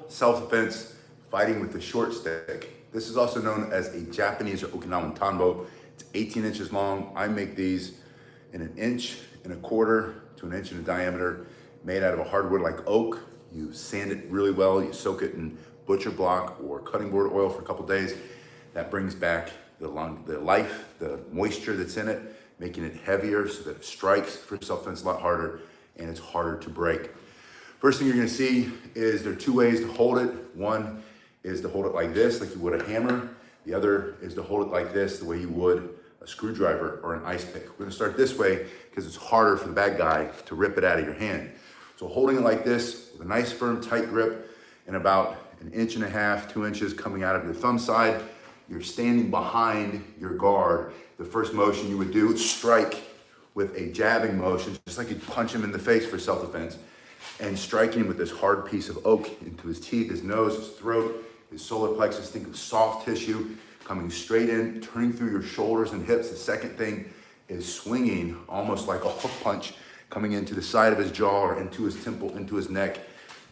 self-defense, fighting with the short stick. This is also known as a Japanese or Okinawan tanbo. It's 18 inches long. I make these in 1.25 inches to 1 inch in diameter, made out of a hardwood like oak. You sand it really well. You soak it in butcher block or cutting board oil for a couple days. That brings back the life, the moisture that's in it, making it heavier so that it strikes for self-defense a lot harder and it's harder to break. First thing you're gonna see is there are 2 ways to hold it. One is to hold it like this, like you would a hammer. The other is to hold it like this, the way you would a screwdriver or an ice pick. We're gonna start this way because it's harder for the bad guy to rip it out of your hand. So holding it like this with a nice firm tight grip and about 1.5 inches, 2 inches coming out of your thumb side, you're standing behind your guard. The first motion you would do is strike with a jabbing motion, just like you'd punch him in the face for self-defense, and striking with this hard piece of oak into his teeth, his nose, his throat, his solar plexus. Think of soft tissue coming straight in, turning through your shoulders and hips. The second thing is swinging almost like a hook punch, coming into the side of his jaw or into his temple, into his neck.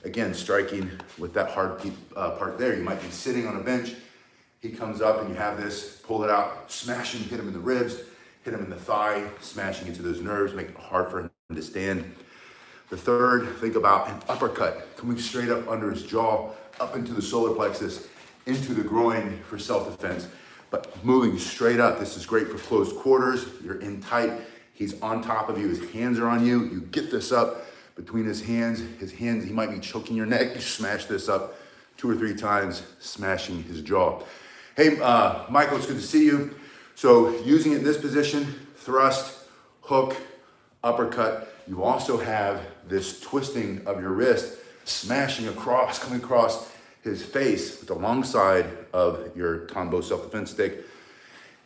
Again, striking with that hard part there. You might be sitting on a bench. He comes up and you have this, pull it out, smash him, hit him in the ribs, hit him in the thigh, smashing into those nerves, make it hard for him to stand. The third, think about an uppercut coming straight up under his jaw, up into the solar plexus, into the groin for self-defense, but moving straight up. This is great for closed quarters. You're in tight. He's on top of you. His hands are on you. You get this up between his hands. He might be choking your neck. You smash this up 2 or 3 times, smashing his jaw. Hey, Michael, it's good to see you. So using it in this position, thrust, hook, uppercut. You also have this twisting of your wrist, smashing across, coming across his face with the long side of your tanbo self-defense stick,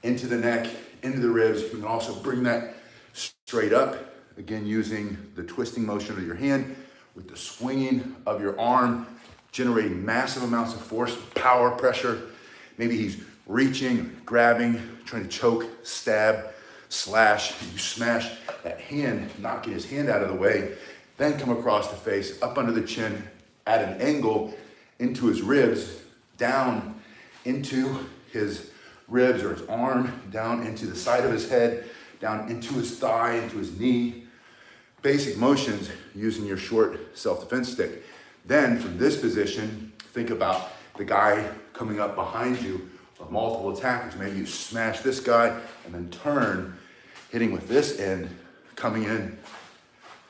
into the neck, into the ribs. You can also bring that straight up, again, using the twisting motion of your hand with the swinging of your arm, generating massive amounts of force, power, pressure. Maybe he's reaching, grabbing, trying to choke, stab, slash. You smash that hand, knocking his hand out of the way, then come across the face, up under the chin, at an angle, into his ribs, down into his ribs or his arm, down into the side of his head, down into his thigh, into his knee. Basic motions using your short self-defense stick. Then from this position, think about the guy coming up behind you, or multiple attackers. Maybe you smash this guy and then turn, hitting with this end, coming in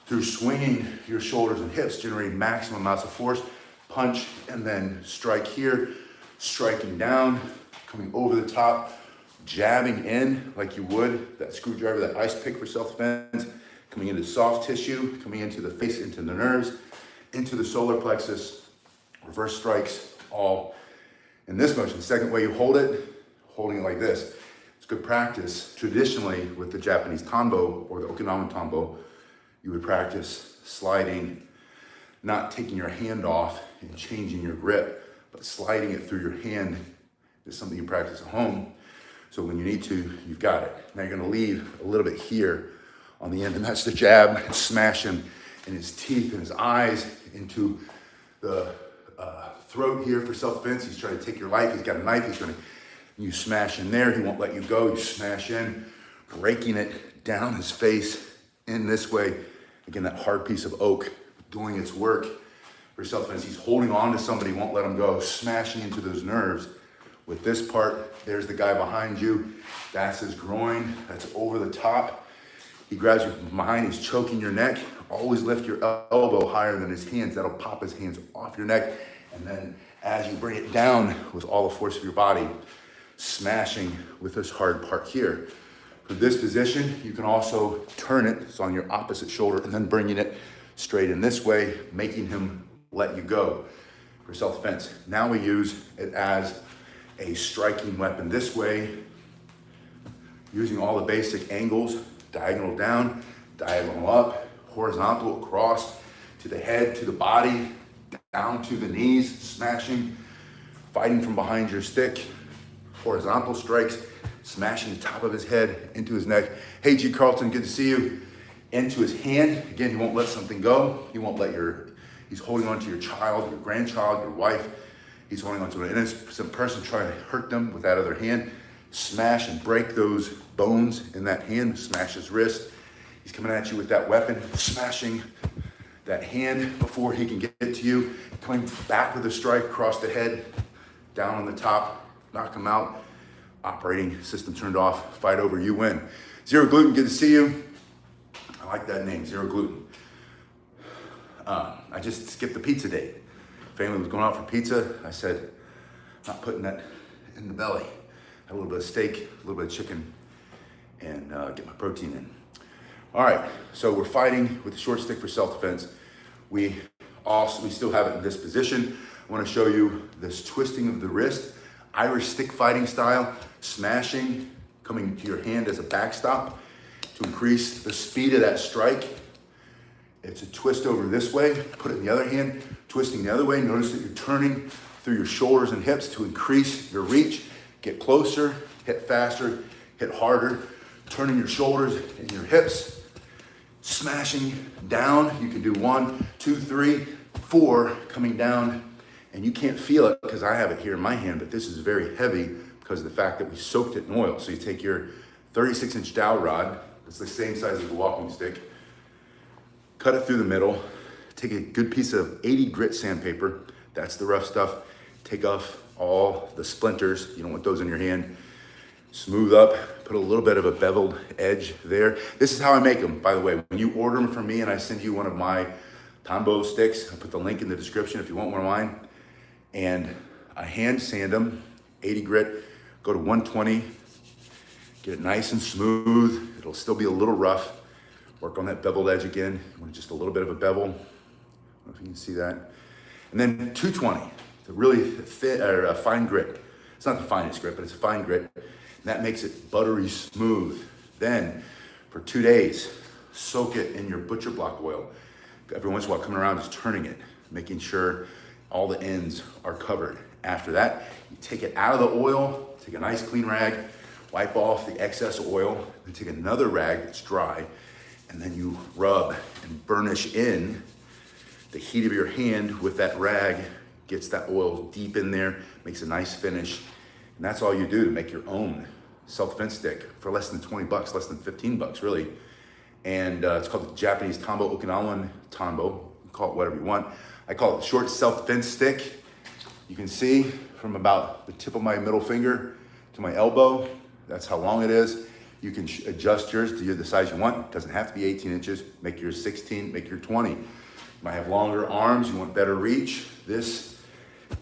through swinging your shoulders and hips, generating maximum amounts of force, punch, and then strike here, striking down, coming over the top, jabbing in like you would that screwdriver, that ice pick for self-defense, coming into soft tissue, coming into the face, into the nerves, into the solar plexus, reverse strikes, all in this motion. Second way you hold it, holding it like this. It's good practice. Traditionally, with the Japanese tanbo or the Okinawan tanbo, you would practice sliding, not taking your hand off and changing your grip, but sliding it through your hand is something you practice at home. So when you need to, you've got it. Now you're gonna leave a little bit here on the end, and that's the jab, and smash him in his teeth and his eyes, into the throat here for self-defense. He's trying to take your life. He's got a knife. You smash in there. He won't let you go. You smash in, breaking it down his face in this way. Again, that hard piece of oak doing its work for self-defense. He's holding on to somebody, won't let him go, smashing into those nerves. With this part, there's the guy behind you. That's his groin. That's over the top. He grabs you from behind. He's choking your neck. Always lift your elbow higher than his hands. That'll pop his hands off your neck. And then as you bring it down with all the force of your body, smashing with this hard part here. For this position, you can also turn it, it's on your opposite shoulder, and then bringing it straight in this way, making him let you go for self-defense. Now we use it as a striking weapon this way, using all the basic angles, diagonal down, diagonal up, horizontal across, to the head, to the body, down to the knees, smashing, fighting from behind your stick, horizontal strikes, smashing the top of his head into his neck. Hey, G. Carlton, good to see you. Into his hand. Again, he won't let something go. He won't let your He's holding on to your child, your grandchild, your wife. He's holding on to an innocent person trying to hurt them with that other hand. Smash and break those bones in that hand, smash his wrist. He's coming at you with that weapon, smashing that hand before he can get to you, coming back with a strike across the head, down on the top, knock him out. Operating system turned off, fight over, you win. Zero Gluten, good to see you. I like that name, Zero Gluten. I just skipped the pizza date. Family was going out for pizza. I said, not putting that in the belly. Had a little bit of steak, a little bit of chicken, and get my protein in. All right, so we're fighting with the short stick for self-defense. We still have it in this position. I want to show you this twisting of the wrist, Irish stick fighting style, smashing, coming to your hand as a backstop to increase the speed of that strike. It's a twist over this way, put it in the other hand, twisting the other way. Notice that you're turning through your shoulders and hips to increase your reach. Get closer, hit faster, hit harder, turning your shoulders and your hips, smashing down. You can do 1, 2, 3, 4, coming down, and you can't feel it because I have it here in my hand, but this is very heavy because of the fact that we soaked it in oil. So you take your 36-inch dowel rod, it's the same size as a walking stick, cut it through the middle, take a good piece of 80 grit sandpaper, that's the rough stuff, take off all the splinters, you don't want those in your hand, smooth up, put a little bit of a beveled edge there. This is how I make them, by the way. When you order them from me and I send you one of my Tombow sticks, I'll put the link in the description if you want one of mine, and I hand sand them, 80 grit, go to 120, get it nice and smooth. It'll still be a little rough. Work on that beveled edge again. You want just a little bit of a bevel. I don't know if you can see that. And then 220, it's a really thin, or a fine grit. It's not the finest grit, but it's a fine grit. And that makes it buttery smooth. Then for 2 days, soak it in your butcher block oil. Every once in a while, coming around, just turning it, making sure all the ends are covered. After that, you take it out of the oil, take a nice clean rag, wipe off the excess oil, then take another rag that's dry, and then you rub and burnish in the heat of your hand with that rag, gets that oil deep in there, makes a nice finish. And that's all you do to make your own self-defense stick for less than 20 bucks, less than 15 bucks really. And it's called the Japanese Tombow, Okinawan Tombow. You can call it whatever you want. I call it the short self-defense stick. You can see from about the tip of my middle finger to my elbow, that's how long it is. You can adjust yours to the size you want. It doesn't have to be 18 inches. Make yours 16, make yours 20. You might have longer arms, you want better reach. This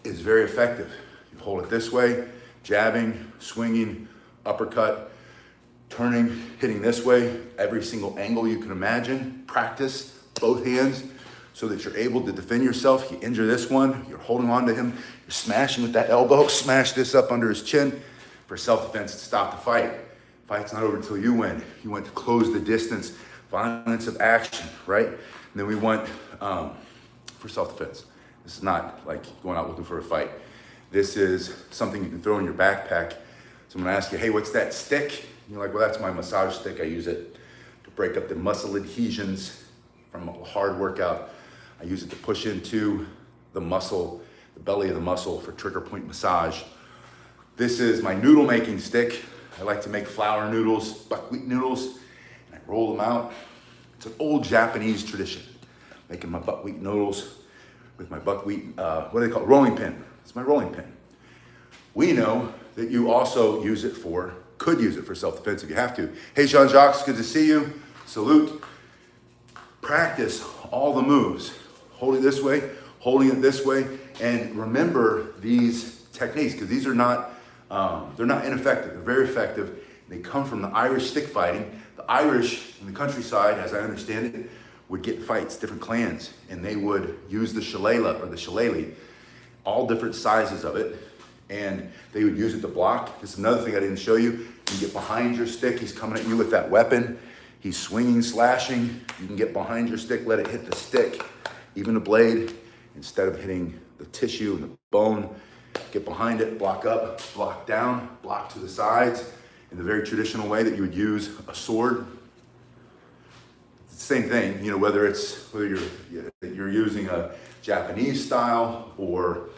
is very effective. You hold it this way, jabbing, swinging, uppercut, turning, hitting this way, every single angle you can imagine. Practice both hands so that you're able to defend yourself. You injure this one, you're holding on to him, you're smashing with that elbow, smash this up under his chin for self-defense to stop the fight. Fight's not over until you win. You want to close the distance, violence of action, right? And then we want for self-defense. This is not like going out looking for a fight. This is something you can throw in your backpack. Someone asks you, hey, what's that stick? And you're like, well, that's my massage stick. I use it to break up the muscle adhesions from a hard workout. I use it to push into the muscle, the belly of the muscle for trigger point massage. This is my noodle making stick. I like to make flour noodles, buckwheat noodles, and I roll them out. It's an old Japanese tradition, making my buckwheat noodles with my buckwheat, what do they call it? Rolling pin. It's my rolling pin. We know that you also could use it for self-defense if you have to. Hey, Jean-Jacques, good to see you. Salute. Practice all the moves. Holding it this way, holding it this way, and remember these techniques, because these are not, they're not ineffective, they're very effective. They come from the Irish stick fighting. The Irish in the countryside, as I understand it, would get in fights, different clans, and they would use the shillelagh or the shillelagh, all different sizes of it, and they would use it to block. This is another thing I didn't show you. You get behind your stick, he's coming at you with that weapon. He's swinging, slashing. You can get behind your stick, let it hit the stick, even the blade, instead of hitting the tissue and the bone. Get behind it, block up, block down, block to the sides in the very traditional way that you would use a sword. It's the same thing, you know, whether you're using a Japanese style, or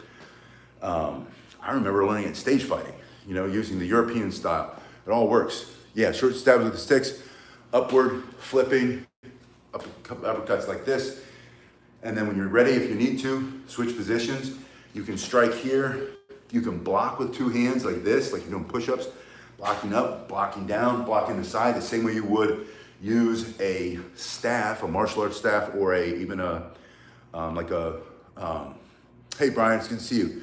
I remember learning it stage fighting, you know, using the European style. It all works. Yeah, short stabs with the sticks, upward, flipping, uppercuts like this. And then when you're ready, if you need to, switch positions. You can strike here. You can block with two hands like this, like you're doing push-ups, blocking up, blocking down, blocking the side, the same way you would use a staff, a martial arts staff, or hey Brian, it's good to see you.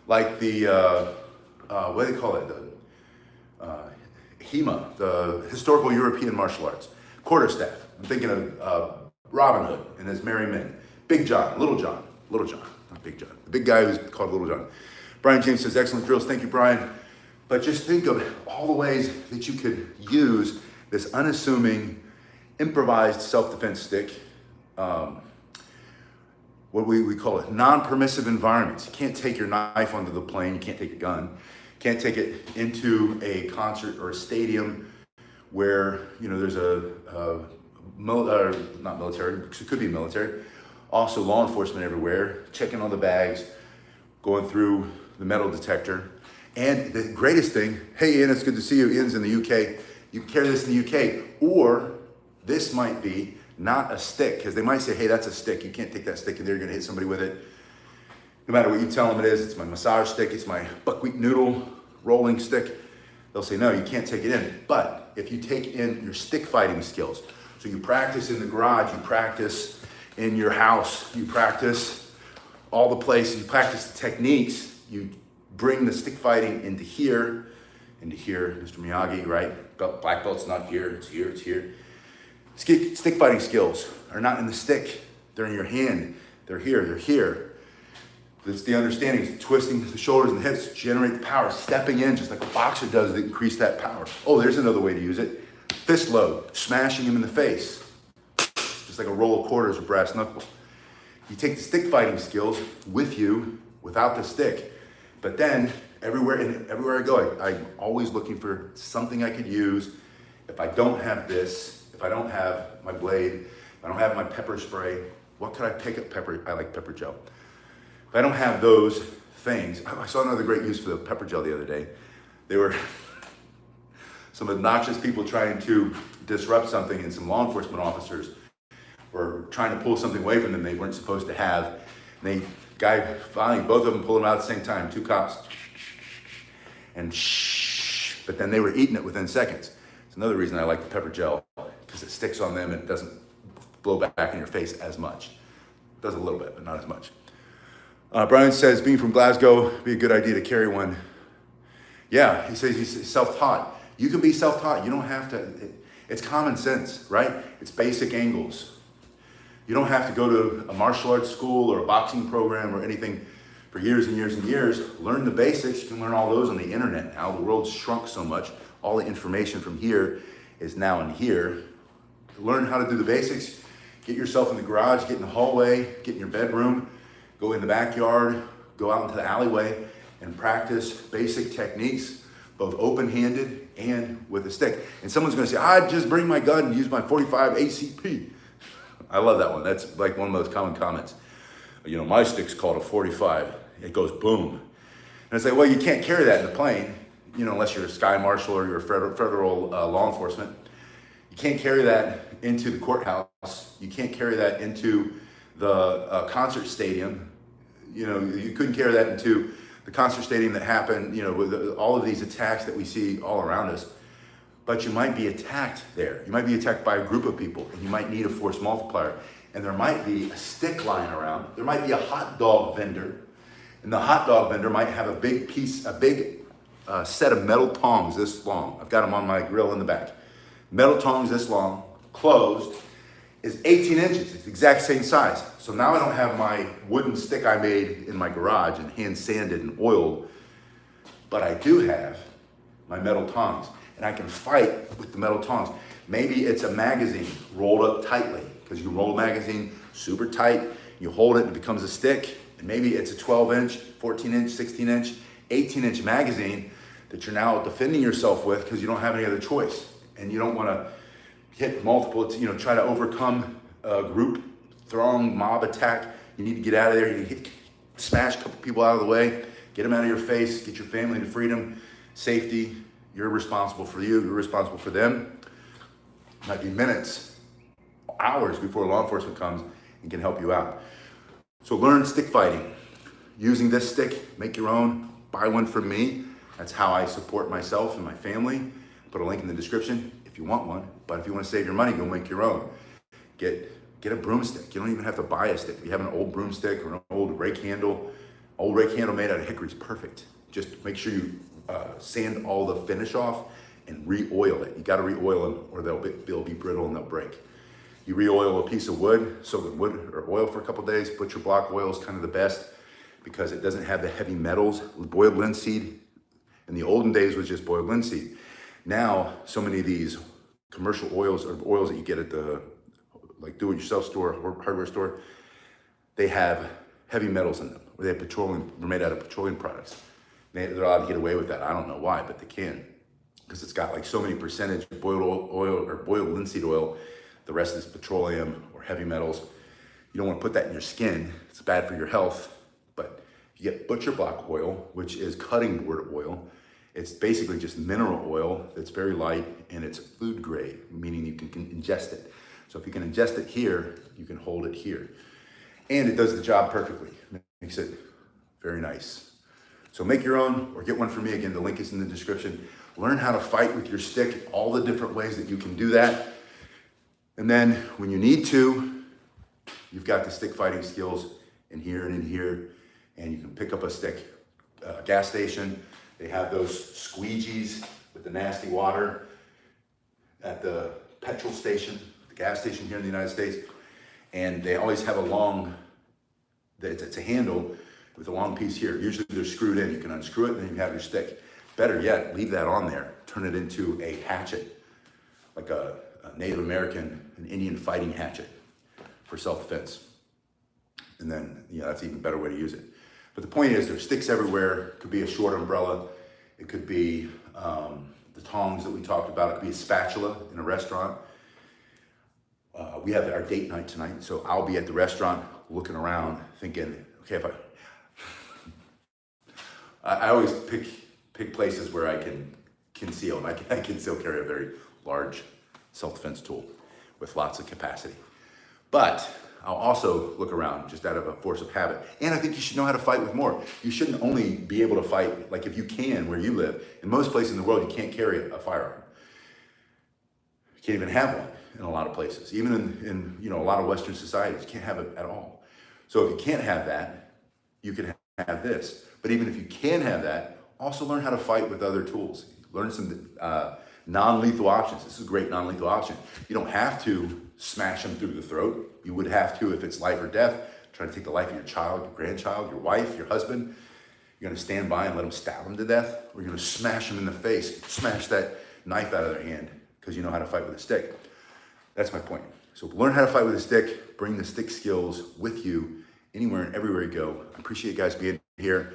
Like the, what do they call it? The HEMA, the Historical European Martial Arts. Quarterstaff. I'm thinking of Robin Hood and his merry men. Big John, Little John, not Big John. The big guy who's called Little John. Brian James says, excellent drills. Thank you, Brian. But just think of all the ways that you could use this unassuming, improvised self-defense stick. What we call it, non-permissive environments. You can't take your knife onto the plane. You can't take a gun. Can't take it into a concert or a stadium where, you know, there's not military, it could be military. Also law enforcement everywhere, checking all the bags, going through the metal detector. And the greatest thing, hey Ian, it's good to see you. Ian's in the UK. You can carry this in the UK, or this might be not a stick, because they might say, hey, that's a stick. You can't take that stick in there, you're gonna hit somebody with it. No matter what you tell them it is, it's my massage stick, it's my buckwheat noodle rolling stick. They'll say, no, you can't take it in. But if you take in your stick fighting skills, so you practice in the garage, you practice in your house, you practice all the places, you practice the techniques, you bring the stick fighting into here, Mr. Miyagi, right? Black belt's not here, it's here, it's here. Stick fighting skills are not in the stick, they're in your hand, they're here. It's the understanding, twisting the shoulders and the hips, generate the power, stepping in just like a boxer does to increase that power. Oh, there's another way to use it. Fist load, smashing him in the face, just like a roll of quarters or brass knuckles. You take the stick fighting skills with you without the stick, but then everywhere I go, I'm always looking for something I could use. If I don't have this, if I don't have my blade, if I don't have my pepper spray, what could I pick up? Pepper, I like pepper gel. If I don't have those things, I saw another great use for the pepper gel the other day. They were some obnoxious people trying to disrupt something, and some law enforcement officers were trying to pull something away from them they weren't supposed to have. And finally, both of them pulled them out at the same time, two cops, and but then they were eating it within seconds. It's another reason I like the pepper gel, because it sticks on them and it doesn't blow back in your face as much. It does a little bit, but not as much. Brian says, being from Glasgow, it'd be a good idea to carry one. Yeah, he says he's self-taught. You can be self-taught. You don't have to. It's common sense, right? It's basic angles. You don't have to go to a martial arts school or a boxing program or anything for years and years and years. Learn the basics. You can learn all those on the internet now. The world's shrunk so much. All the information from here is now in here. Learn how to do the basics. Get yourself in the garage, get in the hallway, get in your bedroom, go in the backyard, go out into the alleyway and practice basic techniques, both open-handed and with a stick. And someone's gonna say, I'd just bring my gun and use my 45 ACP. I love that one. That's like one of the most common comments. You know, my stick's called a 45. It goes boom. And it's like, well, you can't carry that in the plane, you know, unless you're a sky marshal or you're a federal law enforcement. You can't carry that into the courthouse. You can't carry that into the concert stadium. You know, you couldn't carry that into the concert stadium that happened, you know, with all of these attacks that we see all around us. But you might be attacked there. You might be attacked by a group of people, and you might need a force multiplier. And there might be a stick lying around. There might be a hot dog vendor, and the hot dog vendor might have a big set of metal tongs this long. I've got them on my grill in the back. Metal tongs this long, closed, is 18 inches. It's the exact same size. So now I don't have my wooden stick I made in my garage and hand sanded and oiled, but I do have my metal tongs, and I can fight with the metal tongs. Maybe it's a magazine rolled up tightly, because you roll a magazine super tight, you hold it and it becomes a stick, and maybe it's a 12-inch, 14-inch, 16-inch, 18-inch magazine that you're now defending yourself with because you don't have any other choice, and you don't want to hit multiple, you know, try to overcome a group, throng, mob attack. You need to get out of there. You need to smash a couple people out of the way, get them out of your face, get your family to freedom, safety. You're responsible for you, you're responsible for them. It might be minutes, hours before law enforcement comes and can help you out. So learn stick fighting. Using this stick, make your own, buy one from me. That's how I support myself and my family. Put a link in the description if you want one. But if you want to save your money, go make your own. Get a broomstick. You don't even have to buy a stick. If you have an old broomstick or an old rake handle made out of hickory is perfect. Just make sure you sand all the finish off and re-oil it. You got to re-oil them or they'll be brittle and they'll break. You re-oil a piece of wood, soak in wood or oil for a couple days. Butcher block oil is kind of the best because it doesn't have the heavy metals. Boiled linseed in the olden days was just boiled linseed. Now, so many of these commercial oils or oils that you get at the like do-it-yourself store or hardware store, they have heavy metals in them. Or they have petroleum, they're made out of petroleum products. They're allowed to get away with that. I don't know why, but they can. Because it's got like so many percentage boiled oil or boiled linseed oil. The rest is petroleum or heavy metals. You don't want to put that in your skin. It's bad for your health. But you get butcher block oil, which is cutting board oil. It's basically just mineral oil that's very light and it's food grade, meaning you can ingest it. So if you can ingest it here, you can hold it here. And it does the job perfectly. Makes it very nice. So make your own or get one from me. Again, the link is in the description. Learn how to fight with your stick, all the different ways that you can do that. And then when you need to, you've got the stick fighting skills in here and in here. And you can pick up a stick. Gas station, they have those squeegees with the nasty water at the petrol station, the gas station here in the United States. And they always have it's a handle with a long piece here. Usually they're screwed in. You can unscrew it and then you have your stick. Better yet, leave that on there. Turn it into a hatchet, like a Native American, an Indian fighting hatchet for self-defense. And then, that's an even better way to use it. But the point is, there's sticks everywhere. It could be a short umbrella. It could be the tongs that we talked about. It could be a spatula in a restaurant. We have our date night tonight, so I'll be at the restaurant looking around thinking, okay, if I always pick places where I can conceal, and I can still carry a very large self-defense tool with lots of capacity. But I'll also look around just out of a force of habit. And I think you should know how to fight with more. You shouldn't only be able to fight, like if you can, where you live. In most places in the world, you can't carry a firearm. You can't even have one in a lot of places. Even in a lot of Western societies, you can't have it at all. So if you can't have that, you can have this. But even if you can have that, also learn how to fight with other tools. Learn some non-lethal options. This is a great non-lethal option. You don't have to smash them through the throat. You would have to if it's life or death. Try to take the life of your child, your grandchild, your wife, your husband. You're gonna stand by and let them stab them to death, or you're gonna smash them in the face, smash that knife out of their hand because you know how to fight with a stick. That's my point. So learn how to fight with a stick, bring the stick skills with you anywhere and everywhere you go. I appreciate you guys being here.